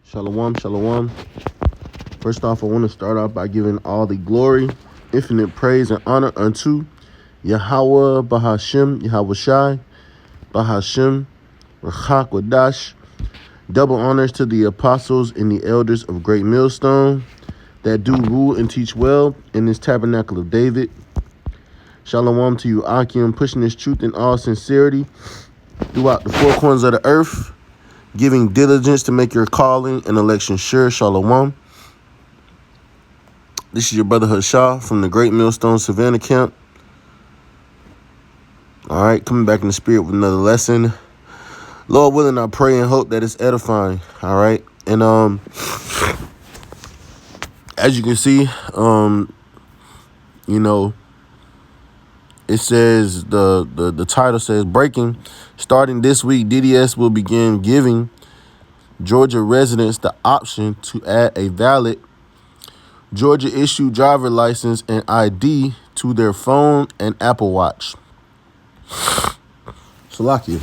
Shalom, shalom. First off, I want to start off by giving all the glory, infinite praise, and honor unto Yahweh, Bahashem, Yahweh Shai, Bahashem, Rachak Wadash. Double honors to the apostles and the elders of Great Millstone that do rule and teach well in this tabernacle of David. Shalom to you, Akim, pushing this truth in all sincerity throughout the four corners of the earth, giving diligence to make your calling and election sure. Shalom. This is your brother Hashah from the Great Millstone Savannah Camp. All right, coming back in the spirit with another lesson. Lord willing, I pray and hope that it's edifying. All right, and as you can see, it says the title says breaking. Starting this week, DDS will begin giving Georgia residents the option to add a valid Georgia issued driver license and ID to their phone and Apple Watch. Salakia.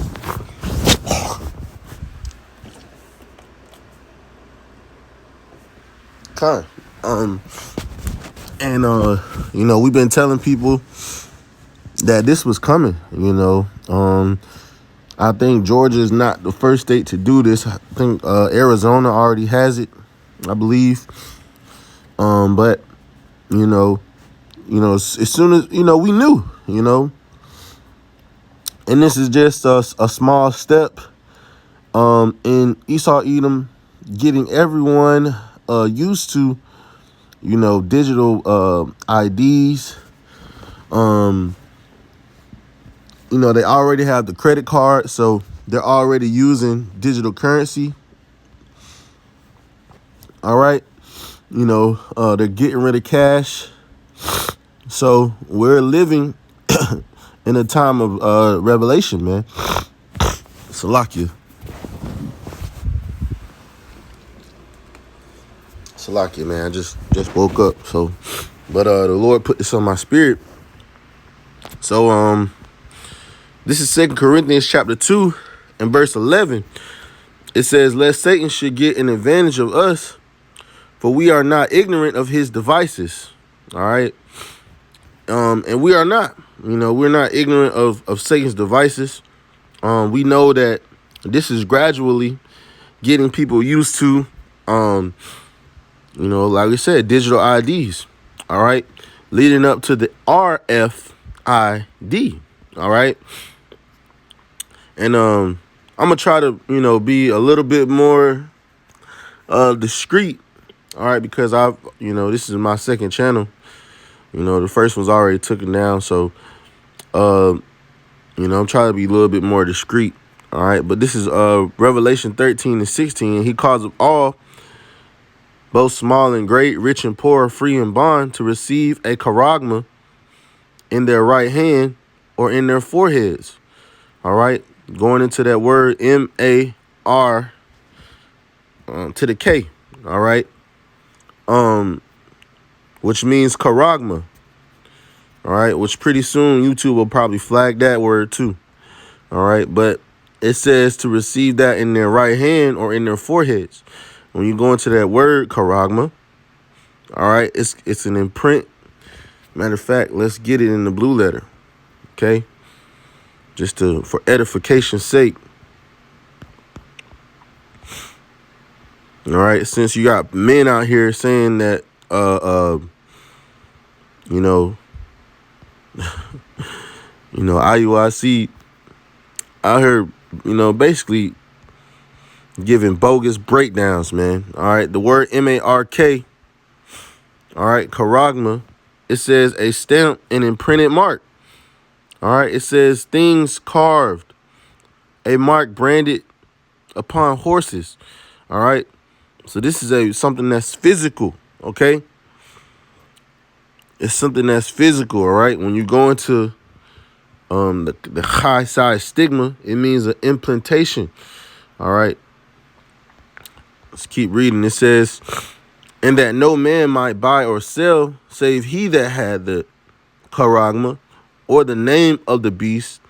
Okay. We've been telling people that this was coming, I think Georgia is not the first state to do this. I think Arizona already has it, I believe. But as soon as, we knew, and this is just a small step in Esau Edom getting everyone used to, digital IDs. They already have the credit card, so they're already using digital currency. All right. They're getting rid of cash. So we're living in a time of revelation, man. Salakia, man. I just woke up. But the Lord put this on my spirit. So this is 2 Corinthians chapter 2 and verse 11. It says, lest Satan should get an advantage of us, for we are not ignorant of his devices. All right. And we are not, we're not ignorant of Satan's devices. We know that this is gradually getting people used to, like we said, digital IDs. All right. Leading up to the RFID. All right. And I'm going to try to, be a little bit more discreet. All right, because this is my second channel. The first one's already taken down, so I'm trying to be a little bit more discreet. All right, but this is Revelation 13 and 16, and he calls of all, both small and great, rich and poor, free and bond, to receive a charagma in their right hand or in their foreheads. All right, going into that word M-A-R to the K. All right. Which means charagma. All right, which pretty soon YouTube will probably flag that word too. All right, but it says to receive that in their right hand or in their foreheads. When you go into that word charagma, all right, it's an imprint. Matter of fact, let's get it in the blue letter. Okay, just for edification's sake. All right, since you got men out here saying that, IUIC out here, basically giving bogus breakdowns, man. All right, the word M-A-R-K, all right, charagma, it says a stamp and imprinted mark. All right, it says things carved, a mark branded upon horses. All right. So this is something that's physical, okay? It's something that's physical, all right? When you go into the high side stigma, it means an implantation, all right? Let's keep reading. It says, and that no man might buy or sell, save he that had the charagma, or the name of the beast,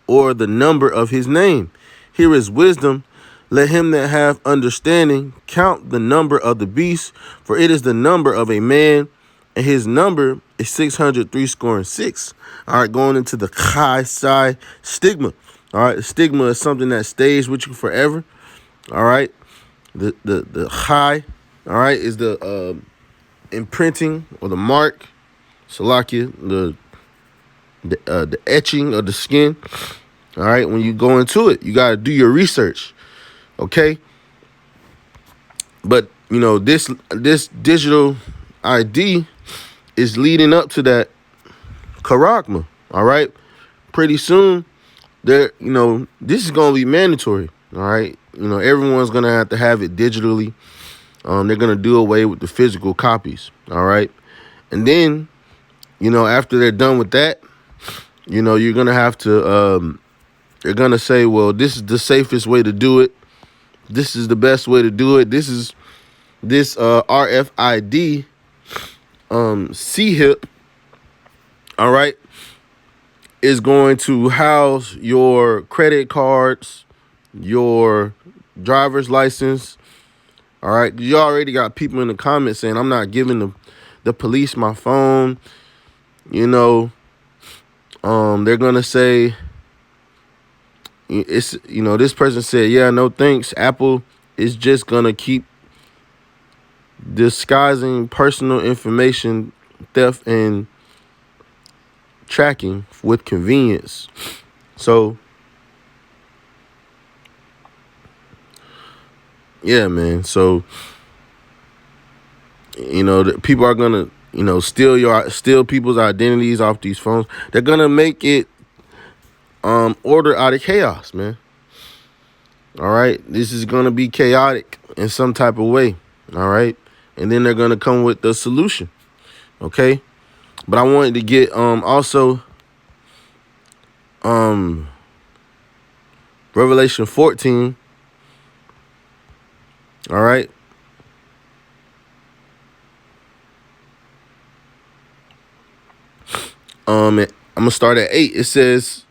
or the number of his name. Here is wisdom. Let him that have understanding count the number of the beast, for it is the number of a man, and his number is 636. All right, going into the chi psi stigma. All right, the stigma is something that stays with you forever. All right, the chi, all right, is the imprinting or the mark. Salakia, the etching of the skin. All right, when you go into it, you got to do your research. Okay, but you know this digital ID is leading up to that charagma. All right, pretty soon there, you know, this is gonna be mandatory. All right, you know, everyone's gonna have it digitally. They're gonna do away with the physical copies. All right, and then, you know, after they're done with that, you know, you're gonna have to. They're gonna say, well, this is the safest way to do it. This is the best way to do it. This is this RFID C-HIP, all right, is going to house your credit cards, your driver's license, all right? You already got people in the comments saying, I'm not giving the police my phone, you know. They're going to say, it's, you know, this person said, yeah, no thanks. Apple is just going to keep disguising personal information theft and tracking with convenience. So, yeah, man. So, you know, people are going to, you know, steal people's identities off these phones. They're going to make it order out of chaos, man. All right, this is gonna be chaotic in some type of way. All right, and then they're gonna come with the solution. Okay, but I wanted to get also Revelation 14. All right. I'm gonna start at 8. It says,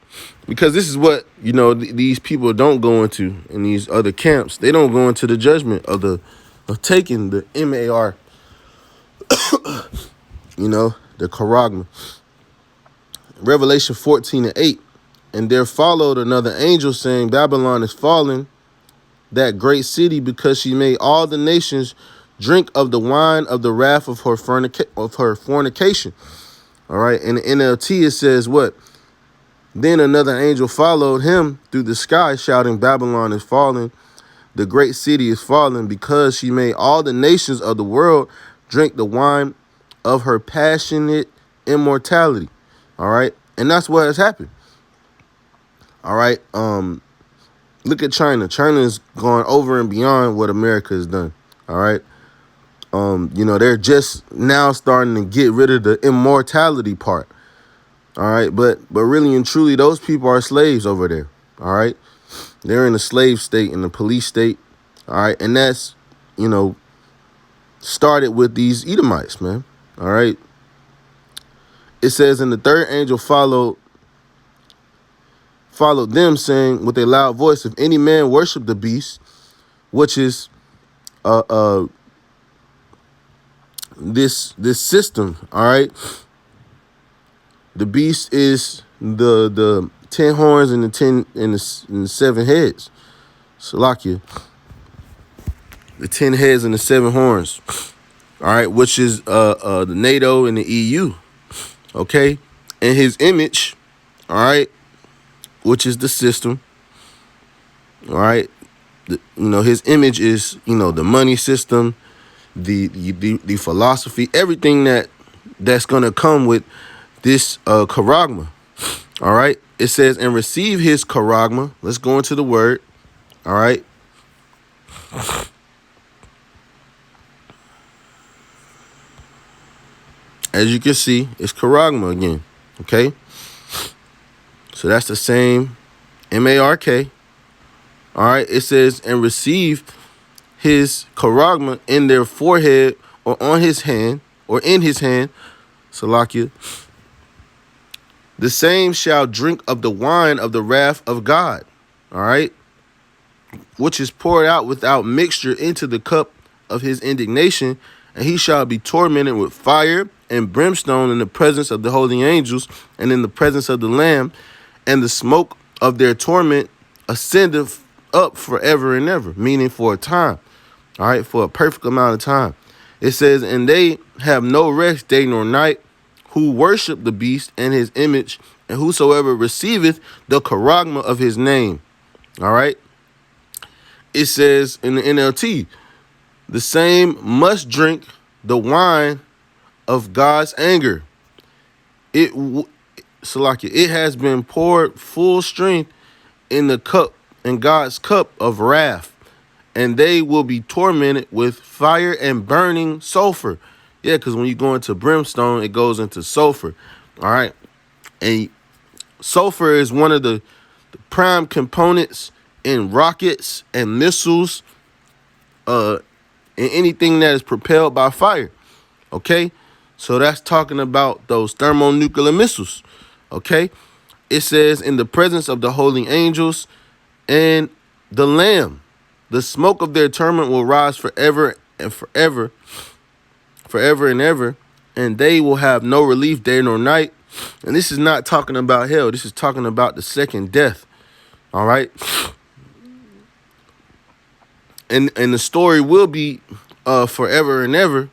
because this is what, you know, these people don't go into in these other camps. They don't go into the judgment of taking the MAR, you know, the charagma. Revelation 14:8. And there followed another angel saying, Babylon is fallen, that great city, because she made all the nations drink of the wine of the wrath of her fornication. All right. In the NLT, it says what? Then another angel followed him through the sky, shouting, Babylon is fallen, the great city is fallen, because she made all the nations of the world drink the wine of her passionate immortality. All right. And that's what has happened. All right. Look at China. China is going over and beyond what America has done. All right. You know, they're just now starting to get rid of the immortality part. All right. But really and truly, those people are slaves over there. All right. They're in a slave state, in a police state. All right. And that's, you know, started with these Edomites, man. All right. It says, and the third angel followed them, saying with a loud voice, if any man worship the beast, which is this system, all right. The beast is the 10 horns and the 7 heads. Salakia. The 10 heads and the 7 horns. All right, which is the NATO and the EU. Okay, and his image, all right, which is the system. All right, you know, his image is, you know, the money system, the philosophy, everything that's gonna come with this charagma. All right, it says, and receive his charagma. Let's go into the word. All right. As you can see, it's charagma again. Okay. So that's the same M-A-R-K. All right. It says, and receive his charagma in their forehead or on his hand or in his hand. Salakia. The same shall drink of the wine of the wrath of God. All right. which is poured out without mixture into the cup of his indignation, and he shall be tormented with fire and brimstone in the presence of the holy angels and in the presence of the Lamb, and the smoke of their torment ascendeth up forever and ever, meaning for a time, all right, for a perfect amount of time. It says, and they have no rest day nor night, who worship the beast and his image, and whosoever receiveth the charagma of his name. All right. It says in the NLT, the same must drink the wine of God's anger. Salakia, it has been poured full strength in the cup, in God's cup of wrath, and they will be tormented with fire and burning sulfur. Yeah, because when you go into brimstone, it goes into sulfur. All right. And sulfur is one of the prime components in rockets and missiles, and anything that is propelled by fire. Okay. So that's talking about those thermonuclear missiles. Okay. It says, in the presence of the holy angels and the Lamb, the smoke of their torment will rise forever and forever, forever and ever, and they will have no relief day nor night. And this is not talking about hell. This is talking about the second death. All right. And the story will be forever and ever.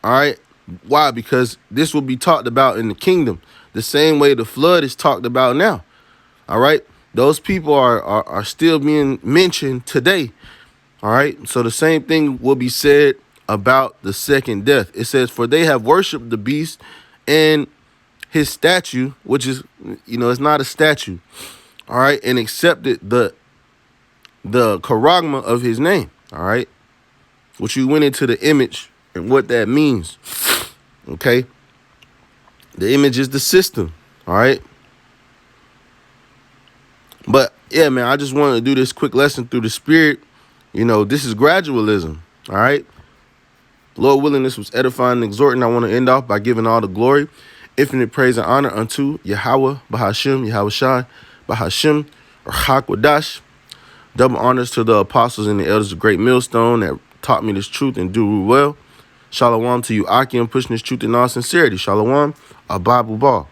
All right. Why? Because this will be talked about in the kingdom the same way the flood is talked about now. All right. Those people are still being mentioned today. All right. So the same thing will be said about the second death. It says, for they have worshiped the beast and his statue, which is, it's not a statue. All right. And accepted the charagma of his name. All right. Which you went into the image and what that means. Okay. The image is the system. All right. But yeah, man, I just wanted to do this quick lesson through the spirit. This is gradualism. All right. Lord willing, this was edifying and exhorting. I want to end off by giving all the glory, infinite praise and honor unto Yahweh, Bahashim, Yahweh Shai, Bahashim, or Hakwadash. Double honors to the apostles and the elders of Great Millstone that taught me this truth and do well. Shalom to you, Aki, I'm pushing this truth in all sincerity. Shalom, a Bible ball.